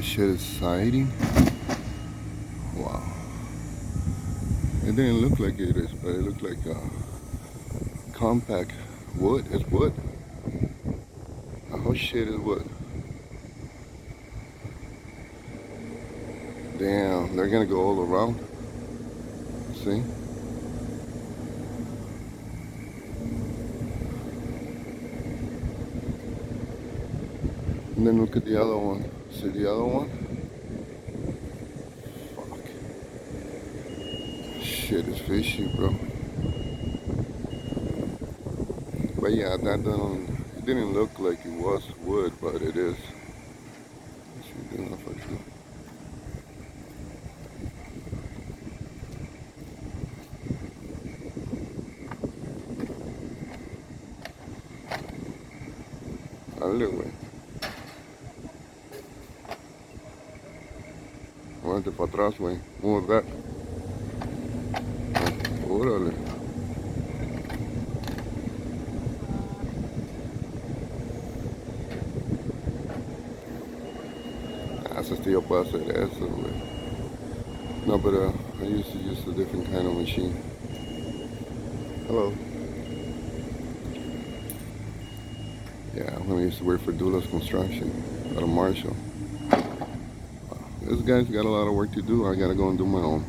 That shit is siding. Wow. It didn't look like it is, but it looked like compact wood. It's wood. The whole shit is wood. Damn, they're gonna go all around. See? And then look at the other one. See the other one? Fuck. Shit is fishy, bro. But yeah, that doesn't. It didn't look like it was wood, but it is. Let's see, do enough actually. Dale, güey. Muévete para atrás, güey. Move back. Órale. Ese tío puede hacer eso, güey. No, but I used to use a different kind of machine. Hello. Yeah, when I used to work for Dula's Construction out of Marshall. This guy's got a lot of work to do. I gotta go and do my own.